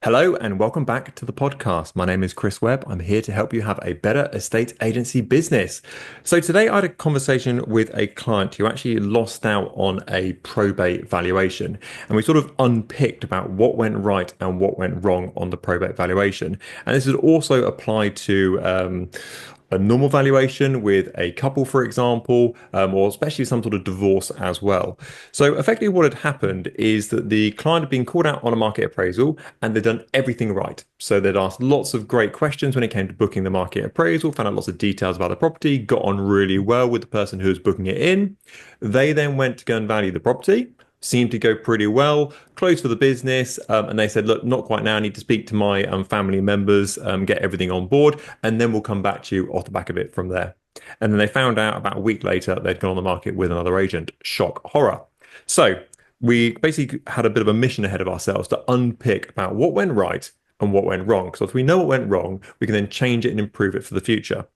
Hello and welcome back to the podcast. My name is Chris Webb. I'm here to help you have a better estate agency business. So today I had a conversation with a client who actually lost out on a probate valuation. And we sort of unpicked about what went right and what went wrong on the probate valuation. And this is also applied to a normal valuation with a couple, for example, or especially some sort of divorce as well. So effectively what had happened is that the client had been called out on a market appraisal and they'd done everything right. So they'd asked lots of great questions when it came to booking the market appraisal, found out lots of details about the property, got on really well with the person who was booking it in. They then went to go and value the property, seemed to go pretty well, closed for the business, and they said, look, not quite now, I need to speak to my family members, get everything on board, and then we'll come back to you off the back of it from there. And then they found out about a week later they'd gone on the market with another agent. Shock, horror. So we basically had a bit of a mission ahead of ourselves to unpick about what went right and what went wrong. So if we know what went wrong, we can then change it and improve it for the future.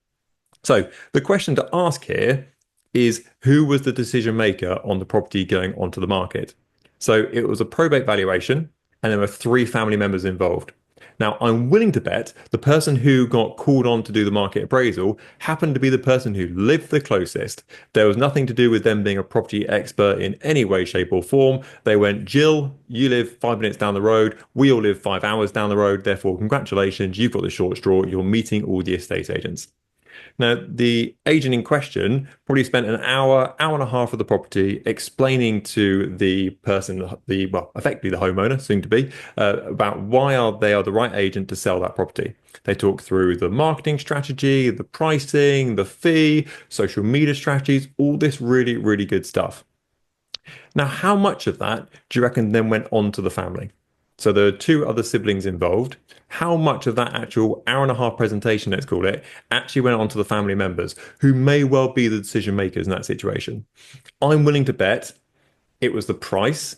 So the question to ask here is, who was the decision maker on the property going onto the market? So it was a probate valuation and there were three family members involved. Now, I'm willing to bet the person who got called on to do the market appraisal happened to be the person who lived the closest. There was nothing to do with them being a property expert in any way, shape, or form. They went, Jill, you live 5 minutes down the road. We all live 5 hours down the road. Therefore, congratulations, you've got the short straw. You're meeting all the estate agents. Now, the agent in question probably spent an hour, hour and a half of the property explaining to the person, effectively the homeowner, soon to be, about why they are the right agent to sell that property. They talk through the marketing strategy, the pricing, the fee, social media strategies, all this really, really good stuff. Now, how much of that do you reckon then went on to the family? So there are two other siblings involved. How much of that actual hour and a half presentation, let's call it, actually went on to the family members who may well be the decision makers in that situation? I'm willing to bet it was the price,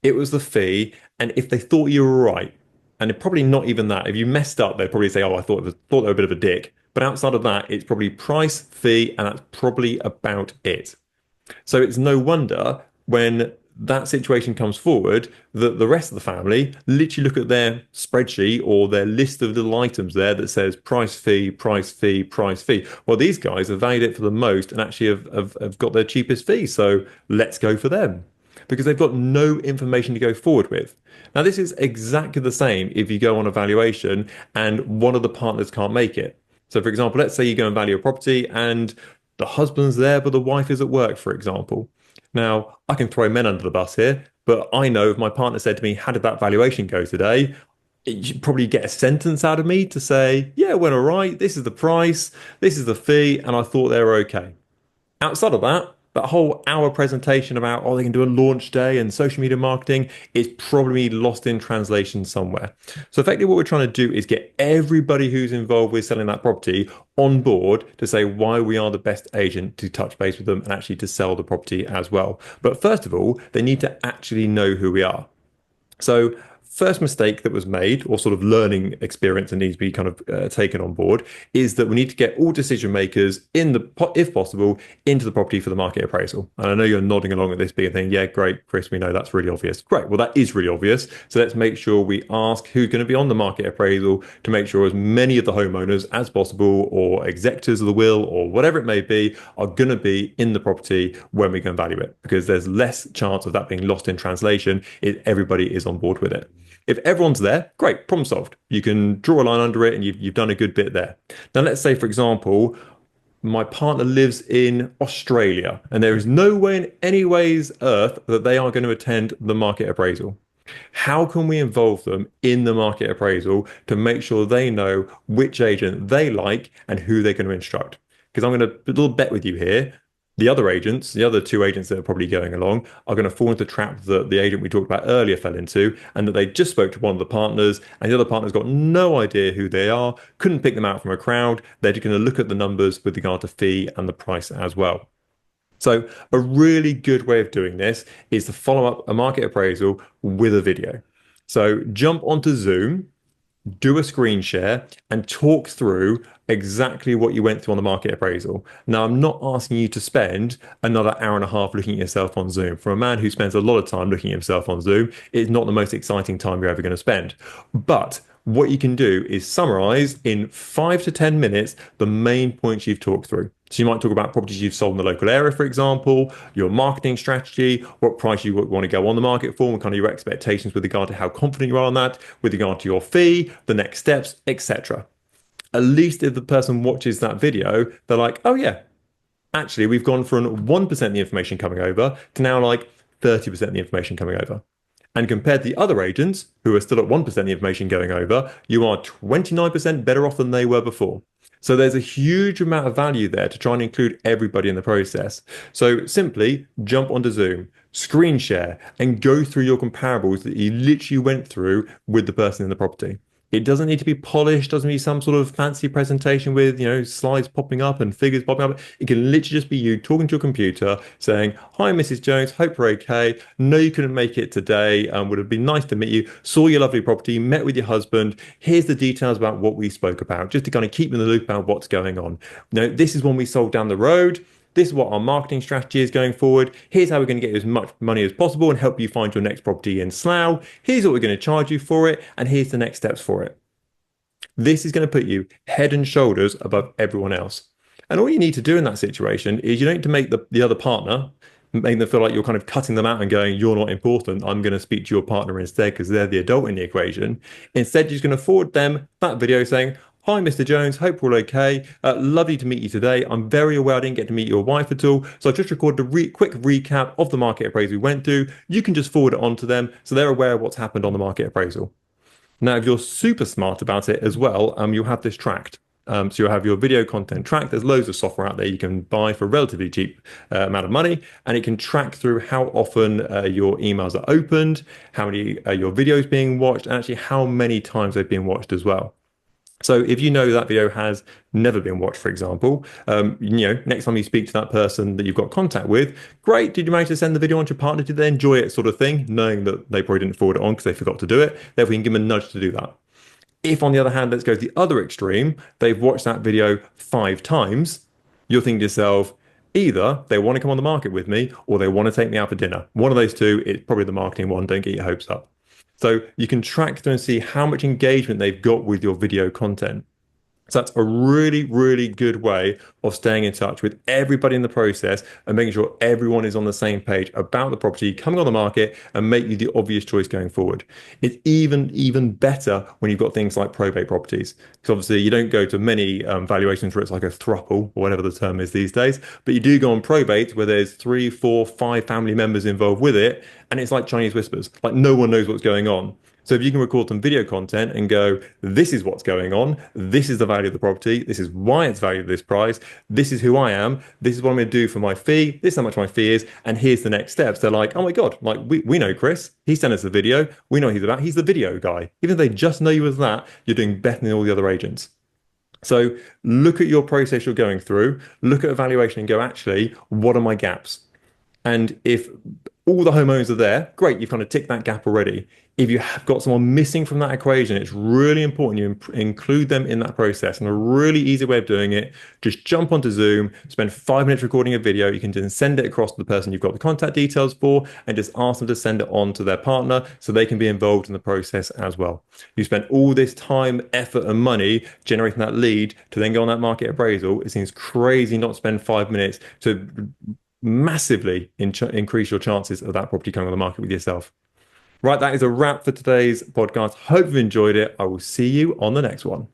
it was the fee, and if they thought you were right, and probably not even that. If you messed up, they'd probably say, "Oh, thought they were a bit of a dick." But outside of that, it's probably price, fee, and that's probably about it. So it's no wonder when that situation comes forward that the rest of the family literally look at their spreadsheet or their list of little items there that says price, fee, price, fee, price, fee. Well, these guys have valued it for the most and actually have got their cheapest fee. So let's go for them because they've got no information to go forward with. Now, this is exactly the same if you go on a valuation and one of the partners can't make it. So, for example, let's say you go and value a property and the husband's there, but the wife is at work, for example. Now, I can throw men under the bus here, but I know if my partner said to me, how did that valuation go today? You'd probably get a sentence out of me to say, yeah, it went all right. This is the price, this is the fee, and I thought they were okay. Outside of that, that whole hour presentation about, oh, they can do a launch day and social media marketing is probably lost in translation somewhere. So effectively what we're trying to do is get everybody who's involved with selling that property on board to say why we are the best agent to touch base with them and actually to sell the property as well. But first of all, they need to actually know who we are. So first mistake that was made, or sort of learning experience that needs to be kind of taken on board, is that we need to get all decision makers if possible, into the property for the market appraisal. And I know you're nodding along at this being thing. Yeah, great, Chris. We know that's really obvious. Great. Well, that is really obvious. So let's make sure we ask who's going to be on the market appraisal to make sure as many of the homeowners as possible, or executors of the will, or whatever it may be, are going to be in the property when we go and value it, because there's less chance of that being lost in translation if everybody is on board with it. If everyone's there, great, problem solved. You can draw a line under it and you've done a good bit there. Now, let's say, for example, my partner lives in Australia and there is no way in any ways earth that they are going to attend the market appraisal. How can we involve them in the market appraisal to make sure they know which agent they like and who they're going to instruct? Because I'm going to put a little bet with you here. The other agents, the other two agents that are probably going along, are going to fall into the trap that the agent we talked about earlier fell into, and that they just spoke to one of the partners, and the other partner's got no idea who they are, couldn't pick them out from a crowd. They're just going to look at the numbers with regard to fee and the price as well. So a really good way of doing this is to follow up a market appraisal with a video. So jump onto Zoom, do a screen share and talk through exactly what you went through on the market appraisal. Now, I'm not asking you to spend another hour and a half looking at yourself on Zoom. For a man who spends a lot of time looking at himself on Zoom, it's not the most exciting time you're ever going to spend. But what you can do is summarize in 5 to 10 minutes the main points you've talked through. So you might talk about properties you've sold in the local area, for example, your marketing strategy, what price you want to go on the market for, and kind of your expectations with regard to how confident you are on that, with regard to your fee, the next steps, etc. At least if the person watches that video, they're like, oh yeah, actually, we've gone from 1% of the information coming over to now like 30% of the information coming over. And compared to the other agents who are still at 1% of the information going over, you are 29% better off than they were before. So there's a huge amount of value there to try and include everybody in the process. So simply jump onto Zoom, screen share, and go through your comparables that you literally went through with the person in the property. It doesn't need to be polished, doesn't need some sort of fancy presentation with, slides popping up and figures popping up. It can literally just be you talking to a computer saying, hi, Mrs. Jones, hope you're okay. No, you couldn't make it today. Would have been nice to meet you. Saw your lovely property, met with your husband. Here's the details about what we spoke about, just to kind of keep in the loop about what's going on. This is one we sold down the road. This is what our marketing strategy is going forward. Here's how we're going to get as much money as possible and help you find your next property in Slough. Here's what we're going to charge you for it. And here's the next steps for it. This is going to put you head and shoulders above everyone else. And all you need to do in that situation is you don't need to make the other partner, make them feel like you're kind of cutting them out and going, you're not important. I'm going to speak to your partner instead because they're the adult in the equation. Instead, you're just going to forward them that video saying, hi, Mr. Jones. Hope we're all okay. Lovely to meet you today. I'm very aware I didn't get to meet your wife at all. So I just recorded a quick recap of the market appraisal we went through. You can just forward it on to them so they're aware of what's happened on the market appraisal. Now, if you're super smart about it as well, you'll have this tracked. So you'll have your video content tracked. There's loads of software out there you can buy for a relatively cheap amount of money, and it can track through how often your emails are opened, how many your videos being watched, and actually how many times they've been watched as well. So if you know that video has never been watched, for example, next time you speak to that person that you've got contact with, great, did you manage to send the video on to your partner? Did they enjoy it, sort of thing, knowing that they probably didn't forward it on because they forgot to do it. Therefore, you can give them a nudge to do that. If, on the other hand, let's go to the other extreme, they've watched that video 5 times, you're thinking to yourself, either they want to come on the market with me or they want to take me out for dinner. One of those two, it's probably the marketing one. Don't get your hopes up. So you can track through and see how much engagement they've got with your video content. So that's a really, really good way of staying in touch with everybody in the process and making sure everyone is on the same page about the property coming on the market and make you the obvious choice going forward. It's even better when you've got things like probate properties. Because obviously you don't go to many valuations where it's like a throuple or whatever the term is these days, but you do go on probate where there's 3, 4, 5 family members involved with it. And it's like Chinese whispers, like no one knows what's going on. So if you can record some video content and go, this is what's going on, this is the value of the property, this is why it's valued at this price, this is who I am, this is what I'm going to do for my fee, this is how much my fee is, and here's the next steps. They're like, oh my God, like we know Chris, he sent us the video, we know what he's about, he's the video guy. Even if they just know you as that, you're doing better than all the other agents. So look at your process you're going through, look at evaluation and go, actually, what are my gaps? And if all the homeowners are there, great, you've kind of ticked that gap already. If you have got someone missing from that equation, it's really important you include them in that process. And a really easy way of doing it, just jump onto Zoom, spend 5 minutes recording a video. You can then send it across to the person you've got the contact details for and just ask them to send it on to their partner so they can be involved in the process as well. You spend all this time, effort, and money generating that lead to then go on that market appraisal. It seems crazy not to spend 5 minutes to massively increase your chances of that property coming on the market with yourself. Right, that is a wrap for today's podcast. Hope you've enjoyed it. I will see you on the next one.